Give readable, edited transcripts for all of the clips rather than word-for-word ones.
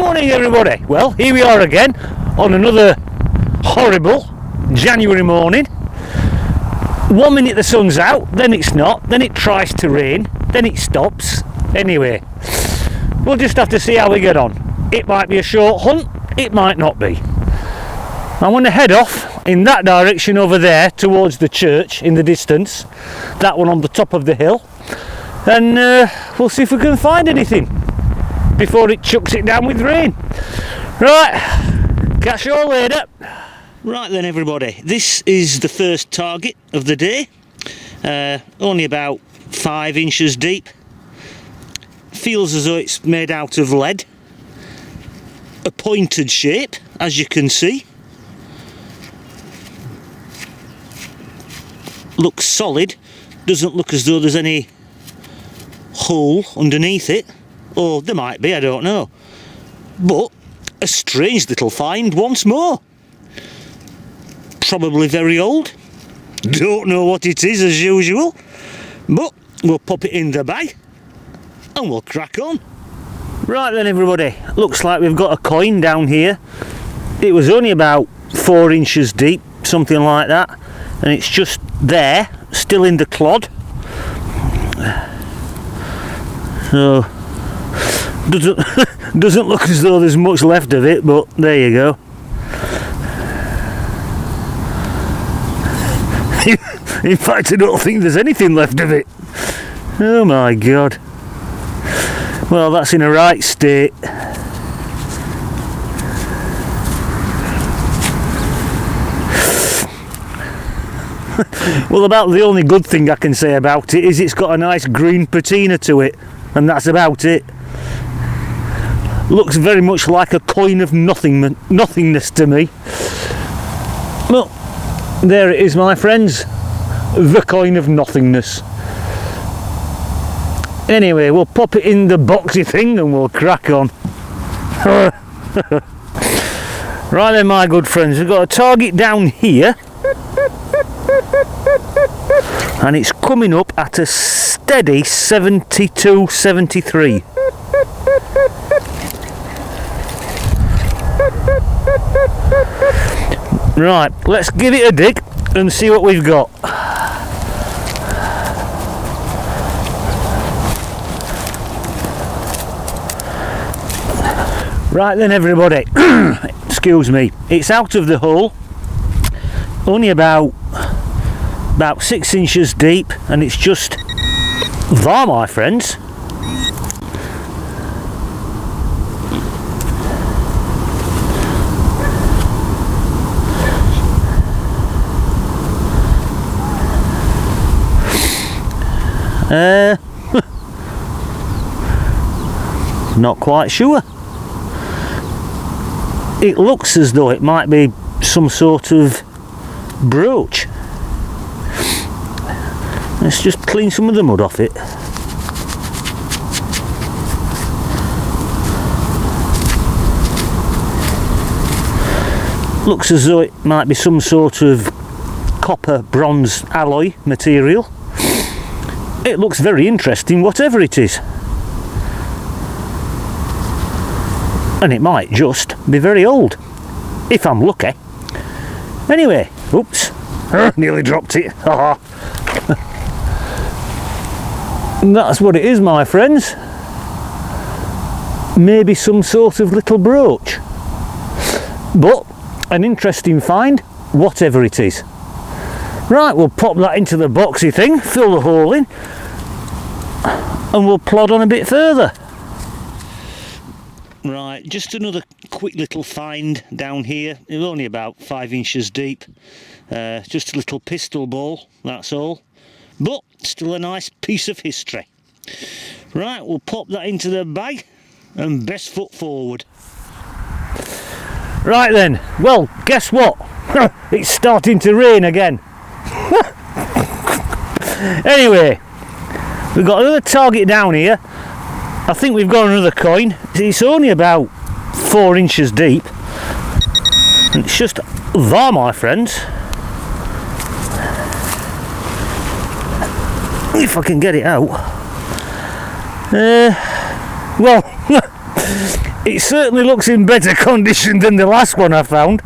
Morning everybody. Well, here we are again on another horrible January morning. 1 minute the sun's out, then it's not, then it tries to rain, then it stops. Anyway, we'll just have to see how we get on. It might be a short hunt, it might not be. I want to head off in that direction over there towards the church in the distance, that one on the top of the hill, and we'll see if we can find anything before it chucks it down with rain. Right, catch you all later. Right then everybody, this is the first target of the day, only about 5 inches deep. Feels as though it's made out of lead, a pointed shape as you can see. Looks solid, doesn't look as though there's any hole underneath it, or there might be, I don't know, but a strange little find once more. Probably very old, don't know what it is as usual, but we'll pop it in the bag and we'll crack on. Right then everybody, looks like we've got a coin down here. It was only about 4 inches deep, something like that, and it's just there, still in the clod. So doesn't look as though there's much left of it, but there you go. In fact, I don't think there's anything left of it. Oh my god. Well, that's in a right state. Well, about the only good thing I can say about it is it's got a nice green patina to it, and that's about it. Looks very much like a coin of nothingness to me. Well, there it is, my friends, the coin of nothingness. Anyway, we'll pop it in the boxy thing and we'll crack on. Right then, my good friends, we've got a target down here, and it's coming up at a steady 72, 73. Right, let's give it a dig and see what we've got. Right then everybody, excuse me, it's out of the hole, only about 6 inches deep, and it's just there, my friends. Not quite sure. It looks as though it might be some sort of brooch. Let's just clean some of the mud off it. Looks as though it might be some sort of copper bronze alloy material. It looks very interesting, whatever it is. And it might just be very old, if I'm lucky. Anyway, oops, nearly dropped it. And that's what it is, my friends. Maybe some sort of little brooch. But an interesting find, whatever it is. Right, we'll pop that into the boxy thing, fill the hole in, and we'll plod on a bit further. Right, just another quick little find down here. It was only about 5 inches deep. Just a little pistol ball, that's all. But still a nice piece of history. Right, we'll pop that into the bag and best foot forward. Right then, well, guess what? It's starting to rain again. Anyway, we've got another target down here. I think we've got another coin. It's only about 4 inches deep. And it's just there, my friends. If I can get it out. Well, it certainly looks in better condition than the last one I found.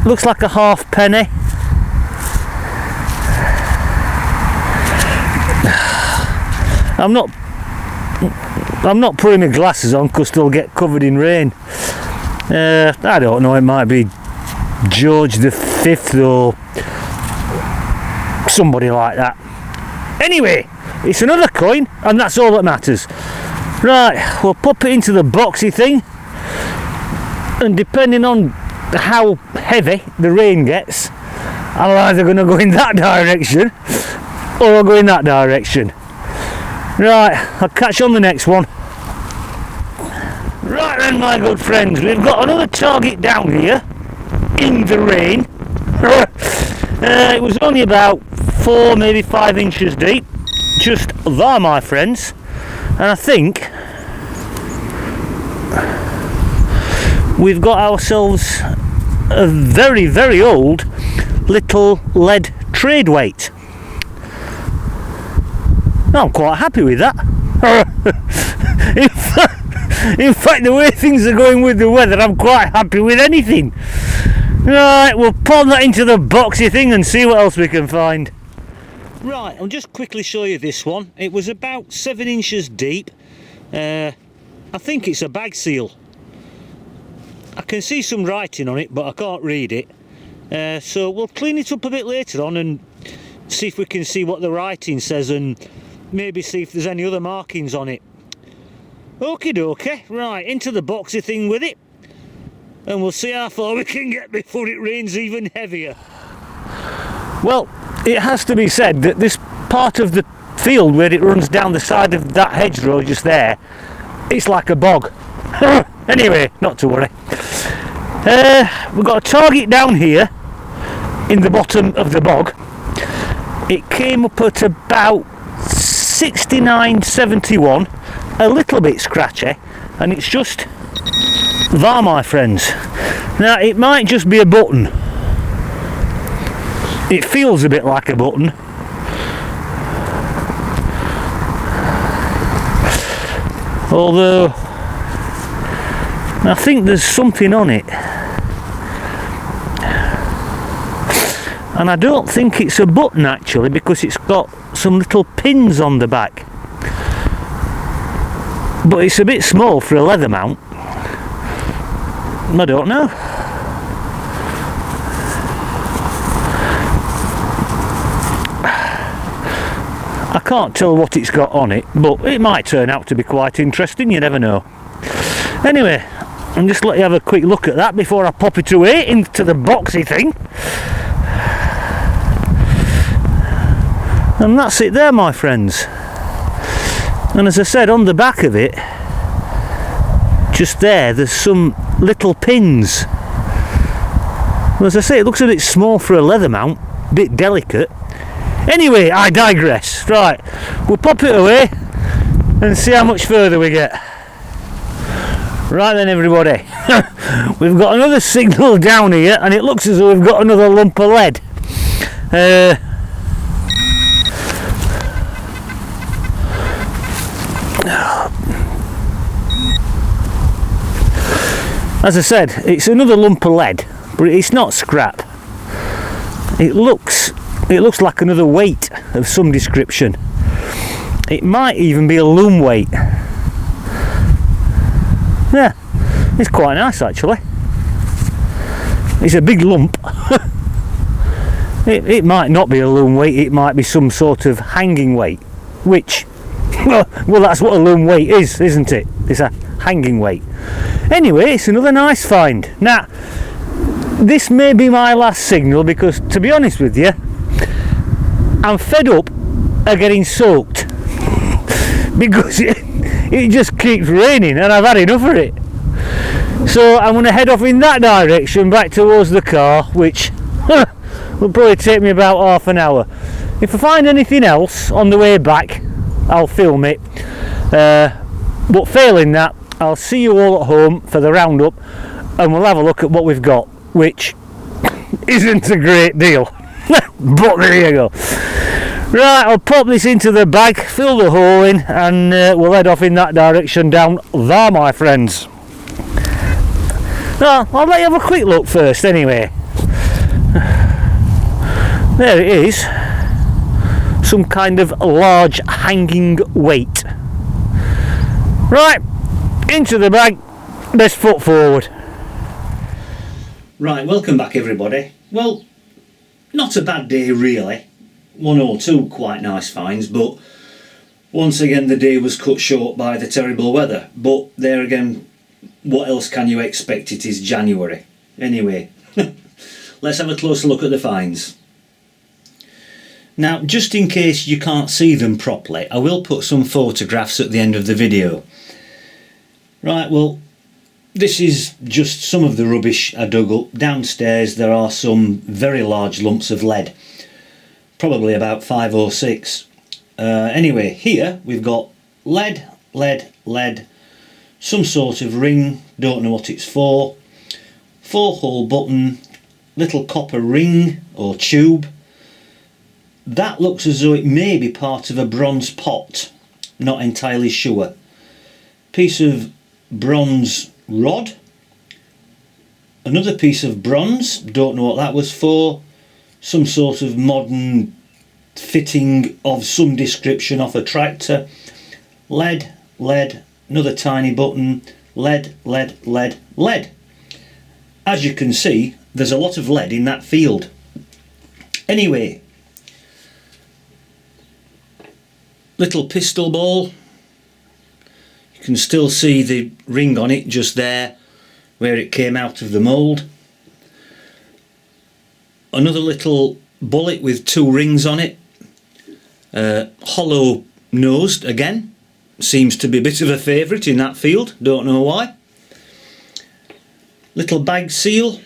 Looks like a halfpenny. I'm not putting my glasses on because they'll get covered in rain. I don't know, it might be George the Fifth or somebody like that. Anyway, it's another coin and that's all that matters. Right, we'll pop it into the boxy thing, and depending on how heavy the rain gets, I'm either going to go in that direction or I'll go in that direction. Right, I'll catch you on the next one. Right then, my good friends, we've got another target down here in the rain. It was only about 4, maybe 5 inches deep, just there, my friends, and I think we've got ourselves a very, very old little lead trade weight. I'm quite happy with that. In fact, the way things are going with the weather, I'm quite happy with anything. Right, we'll pop that into the boxy thing and see what else we can find. Right, I'll just quickly show you this one. It was about 7 inches deep. I think it's a bag seal. I can see some writing on it, but I can't read it. So we'll clean it up a bit later on and see if we can see what the writing says and maybe see if there's any other markings on it. Okie dokie, right, into the boxy thing with it, and we'll see how far we can get before it rains even heavier. Well, it has to be said that this part of the field where it runs down the side of that hedgerow just there, it's like a bog. Anyway, not to worry. We've got a target down here in the bottom of the bog. It came up at about 69.71, a little bit scratchy, and it's just there, my friends. Now it might just be a button. It feels a bit like a button. Although I think there's something on it. And I don't think it's a button actually, because it's got some little pins on the back. But it's a bit small for a leather mount. I don't know. I can't tell what it's got on it, but it might turn out to be quite interesting, you never know. Anyway, I'll just let you have a quick look at that before I pop it away into the boxy thing. And that's it there, my friends. And as I said, on the back of it, just there's some little pins. Well, as I say, it looks a bit small for a leather mount, a bit delicate. Anyway, I digress. Right, we'll pop it away and see how much further we get. Right then, everybody, we've got another signal down here, and it looks as though we've got another lump of lead. As I said, it's another lump of lead, but it's not scrap. It looks like another weight of some description. It might even be a loom weight. Yeah, it's quite nice actually. It's a big lump. It might not be a loom weight, it might be some sort of hanging weight, which, well that's what a loom weight is, isn't it? It's a hanging weight. Anyway, it's another nice find. Now, this may be my last signal because, to be honest with you, I'm fed up of getting soaked because it just keeps raining and I've had enough of it. So I'm going to head off in that direction back towards the car, which will probably take me about half an hour. If I find anything else on the way back, I'll film it. But failing that, I'll see you all at home for the roundup and we'll have a look at what we've got, which isn't a great deal. But there you go. Right, I'll pop this into the bag, fill the hole in, and we'll head off in that direction down there, my friends. No, I'll let you have a quick look first anyway. There it is. Some kind of large hanging weight. Right, into the bag, best foot forward. Right, welcome back everybody. Well, not a bad day really. One or two quite nice finds, but once again the day was cut short by the terrible weather. But there again, what else can you expect? It is January. Anyway, let's have a closer look at the finds. Now, just in case you can't see them properly, I will put some photographs at the end of the video. Right, well, this is just some of the rubbish I dug up. Downstairs there are some very large lumps of lead, probably about 5 or 6. Anyway, here we've got lead, some sort of ring, don't know what it's for, 4-hole button, little copper ring or tube. That looks as though it may be part of a bronze pot, not entirely sure. Piece of bronze rod, another piece of bronze, don't know what that was for, some sort of modern fitting of some description off a tractor, lead, another tiny button, lead. As you can see, there's a lot of lead in that field. Anyway, little pistol ball. You can still see the ring on it just there where it came out of the mould. Another little bullet with 2 rings on it. Hollow nosed again. Seems to be a bit of a favourite in that field, don't know why. Little bag seal.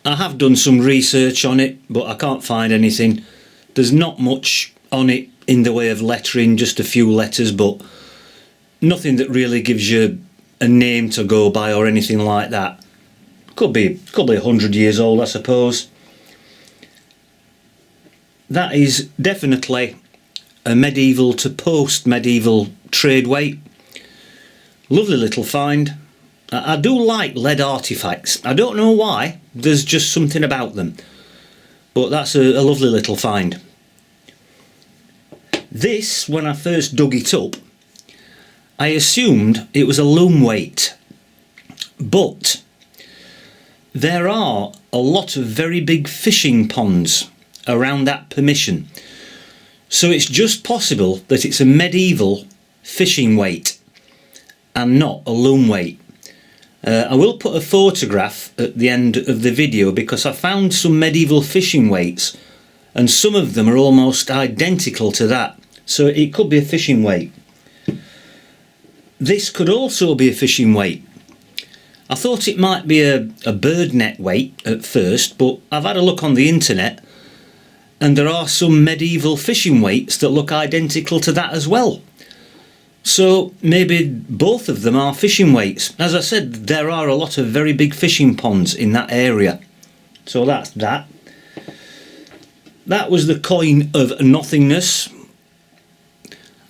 I have done some research on it, but I can't find anything. There's not much on it in the way of lettering, just a few letters, but nothing that really gives you a name to go by or anything like that. Could be 100 years old, I suppose. That is definitely a medieval to post-medieval trade weight. Lovely little find. I do like lead artefacts. I don't know why, there's just something about them. But that's a lovely little find. This, when I first dug it up, I assumed it was a loom weight. But there are a lot of very big fishing ponds around that permission. So it's just possible that it's a medieval fishing weight and not a loom weight. I will put a photograph at the end of the video because I found some medieval fishing weights and some of them are almost identical to that. So it could be a fishing weight. This could also be a fishing weight. I thought it might be a bird net weight at first, but I've had a look on the internet and there are some medieval fishing weights that look identical to that as well. So maybe both of them are fishing weights. As I said, there are a lot of very big fishing ponds in that area. So that's that. That was the coin of nothingness.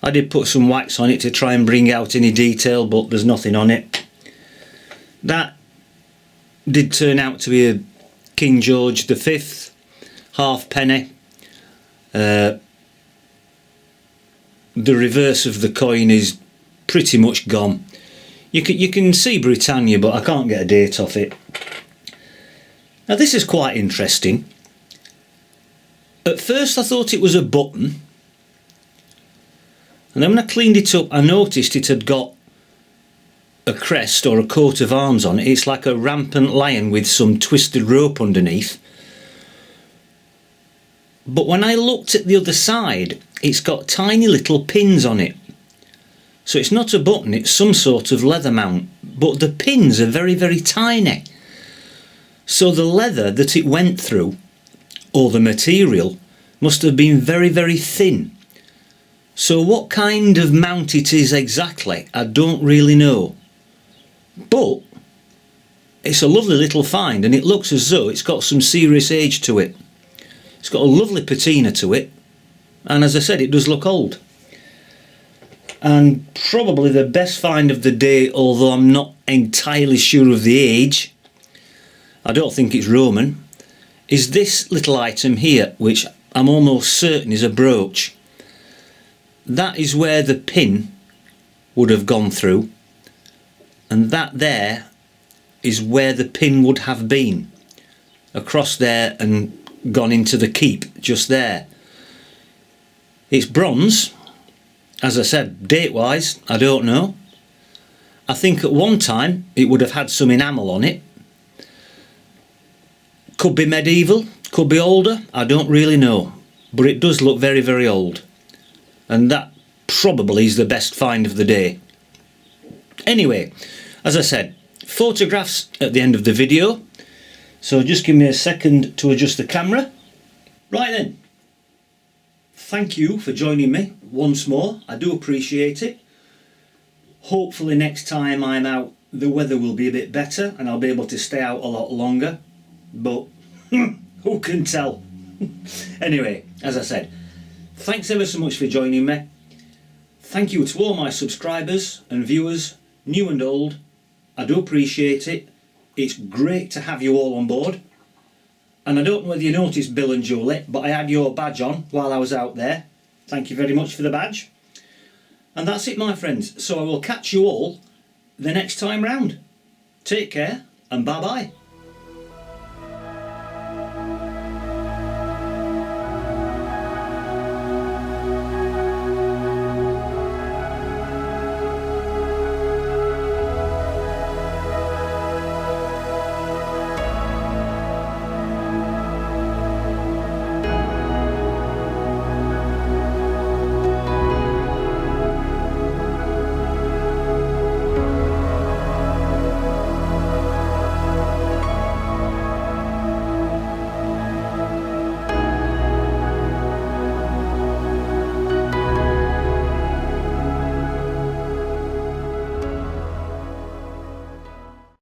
I did put some wax on it to try and bring out any detail, but there's nothing on it. That did turn out to be a King George V halfpenny. The reverse of the coin is pretty much gone. You can see Britannia, but I can't get a date off it. Now this is quite interesting. At first I thought it was a button, and then when I cleaned it up I noticed it had got a crest or a coat of arms on it. It's like a rampant lion with some twisted rope underneath. But when I looked at the other side, it's got tiny little pins on it. So it's not a button, it's some sort of leather mount, but the pins are very, very tiny. So the leather that it went through, or the material, must have been very, very thin. So what kind of mount it is exactly, I don't really know. But it's a lovely little find, and it looks as though it's got some serious age to it. It's got a lovely patina to it, and as I said, it does look old. And probably the best find of the day, although I'm not entirely sure of the age, I don't think it's Roman, is this little item here, which I'm almost certain is a brooch. That is where the pin would have gone through, and that there is where the pin would have been, across there and gone into the keep just there. It's bronze. As I said, date wise, I don't know. I think at one time it would have had some enamel on it. Could be medieval, could be older, I don't really know. But it does look very, very old. And that probably is the best find of the day. Anyway, as I said, photographs at the end of the video. So just give me a second to adjust the camera. Right then. Thank you for joining me once more. I do appreciate it. Hopefully next time I'm out the weather will be a bit better and I'll be able to stay out a lot longer. But who can tell? Anyway, as I said, thanks ever so much for joining me. Thank you to all my subscribers and viewers, new and old. I do appreciate it. It's great to have you all on board. And I don't know whether you noticed, Bill and Julie, but I had your badge on while I was out there. Thank you very much for the badge. And that's it, my friends. So I will catch you all the next time round. Take care and bye-bye.